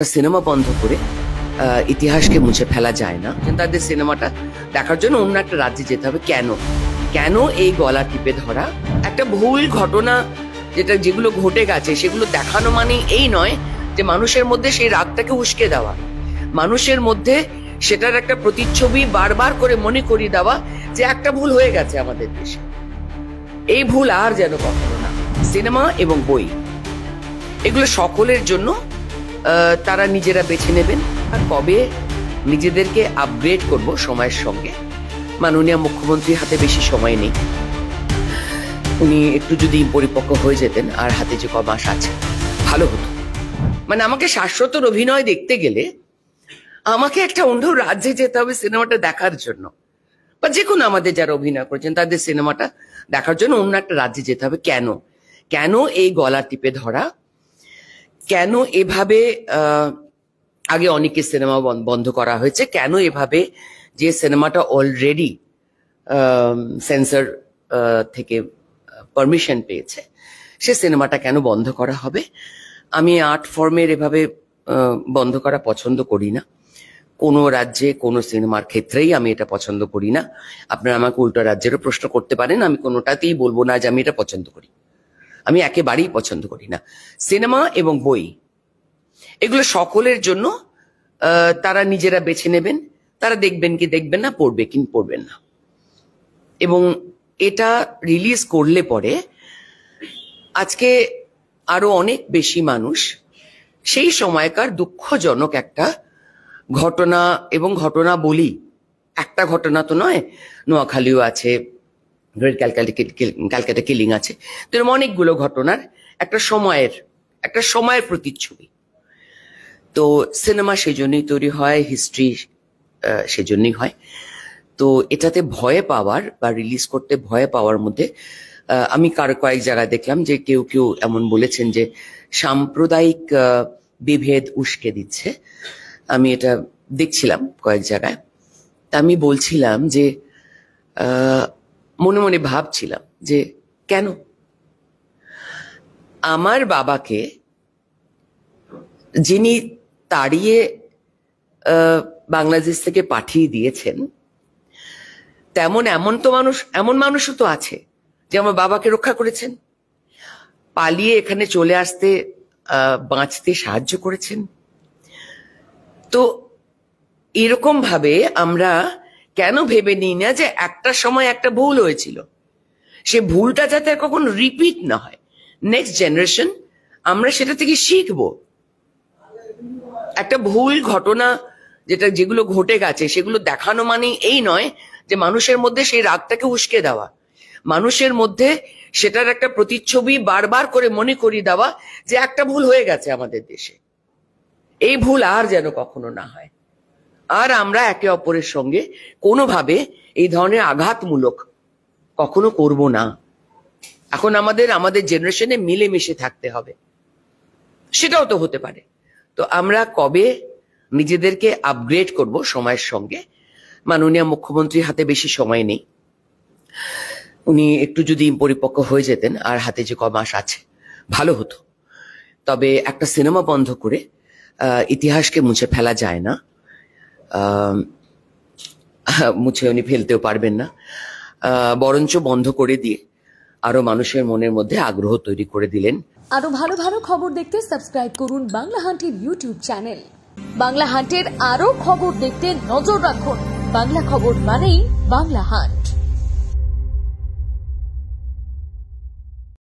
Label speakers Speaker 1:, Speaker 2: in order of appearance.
Speaker 1: Cinema বন্ধ করে ইতিহাসকে মুছে ফেলা যায় না। তাদের সিনেমাটা দেখার জন্য অন্য একটা রাজ্যে যেতে হবে। কেন এই গলা টিপে ধরা একটা ভুল ঘটনা যেগুলো ঘটে গেছে সেগুলো দেখানো মানে এই নয় যে মানুষের মধ্যে সেই রাগটাকে উস্কে দেওয়া, মানুষের মধ্যে সেটার একটা প্রতিচ্ছবি বারবার করে মনে করিয়ে দেওয়া যে একটা ভুল হয়ে গেছে আমাদের দেশে, এই ভুল আর যেন কখনো না। সিনেমা এবং বই এগুলো সকলের জন্য তারা নিজেরা বেছে নেবেন। আর কবে নিজেদেরকে আপগ্রেড করব সময়ের সঙ্গে, মাননীয় মুখ্যমন্ত্রীর হাতে বেশি সময় নেই, উনি একটু যদি পরিপক্ক হয়ে যেতেন আর হাতে যে কমাস আছে ভালো হতো। মানে আমাকে শাশ্বতর অভিনয় দেখতে গেলে আমাকে একটা অন্য রাজ্যে যেতে হবে সিনেমাটা দেখার জন্য, বা যে কোনো আমাদের যারা অভিনয় করেছেন তাদের সিনেমাটা দেখার জন্য অন্য একটা রাজ্যে যেতে হবে। কেন এই গলা টিপে ধরা, কেন এভাবে আগে অনেকের সিনেমা বন্ধ করা হয়েছে, কেন এভাবে যে সিনেমাটা অলরেডি সেন্সর থেকে পারমিশন পেয়েছে সে সিনেমাটা কেন বন্ধ করা হবে। আমি আর্ট ফর্মের এভাবে বন্ধ করা পছন্দ করি না, কোনো রাজ্যে কোনো সিনেমার ক্ষেত্রেই আমি এটা পছন্দ করি না। আপনারা আমাকে উল্টো রাজ্যেরও প্রশ্ন করতে পারেন, আমি কোনোটাতেই বলবো না যে আমি এটা পছন্দ করি, আমি একেবারেই পছন্দ করি না। সিনেমা এবং বই এগুলো সকলের জন্য তারা নিজেরা বেছে নেবেন, তারা দেখবেন কি দেখবেন না, পড়বে কি পড়বেন না। এবং এটা রিলিজ করলে পরে আজকে আরো অনেক বেশি মানুষ সেই সময়কার দুঃখজনক একটা ঘটনা, এবং ঘটনা বলি একটা ঘটনা তো নয়, নোয়াখালীও আছে, ক্যালকাটা কিলিং আছে, তো এরকম অনেকগুলো ঘটনার একটা সময়ের প্রতিচ্ছবি। তো সিনেমা সেজন্যই তৈরি হয়, হিস্ট্রি সেজন্যই হয়। তো এটাতে ভয় পাওয়ার বা রিলিজ করতে ভয় পাওয়ার মধ্যে আমি কয়েক জায়গায় দেখলাম যে কেউ এমন বলেছেন যে সাম্প্রদায়িক বিভেদ উস্কে দিচ্ছে। আমি এটা দেখছিলাম কয়েক জায়গায়, তা আমি বলছিলাম যে মনে মনে ভাবছিলাম যে কেন আমার বাবাকে যিনি তাড়িয়ে বাংলাদেশ থেকে পাঠিয়ে দিয়েছেন, এমন মানুষও তো আছে যে আমার বাবাকে রক্ষা করেছেন, পালিয়ে এখানে চলে আসতে বাঁচতে সাহায্য করেছেন। তো এরকম ভাবে আমরা কেন ভেবে নিই না যে একটা সময় একটা ভুল হয়েছিল, সে ভুলটা যাতে আর কখনো রিপিট না হয়, নেক্সট জেনারেশন আমরা সেটা থেকে শিখবো। একটা ভুল ঘটনা যেগুলো ঘটে গেছে সেগুলো দেখানো মানে এই নয় যে মানুষের মধ্যে সেই রাগটাকে উস্কে দেওয়া, মানুষের মধ্যে সেটার একটা প্রতিচ্ছবি বারবার করে মনে করিয়ে দেওয়া যে একটা ভুল হয়ে গেছে আমাদের দেশে, এই ভুল আর যেন কখনো না হয়। আর আমরা একে অপরের সঙ্গে কোনোভাবে এই ধরনের আঘাতমূলক কখনো করব না। এখন আমাদের জেনারেশনে মিলেমিশে থাকতে হবে, সেটাও তো হতে পারে। তো আমরা কবে নিজেদেরকে আপগ্রেড করব সময়ের সঙ্গে, মাননীয় মুখ্যমন্ত্রীর হাতে বেশি সময় নেই, উনি একটু যদি পরিপক্ক হয়ে যেতেন আর হাতে যে কমাস আছে ভালো হতো। তবে একটা সিনেমা বন্ধ করে ইতিহাসকে মুছে ফেলা যায় না, মুছে উনি ফেলতেও পারবেন না, বরঞ্চ বন্ধ করে দিয়ে আরো মানুষের মনের মধ্যে আগ্রহ তৈরি করে দিলেন।
Speaker 2: আরো ভালো ভালো খবর দেখতে সাবস্ক্রাইব করুন বাংলা হান্টের ইউটিউব চ্যানেল। বাংলা হান্টের আরো খবর দেখতে নজর রাখুন। বাংলা খবর মানেই বাংলা হান্ট।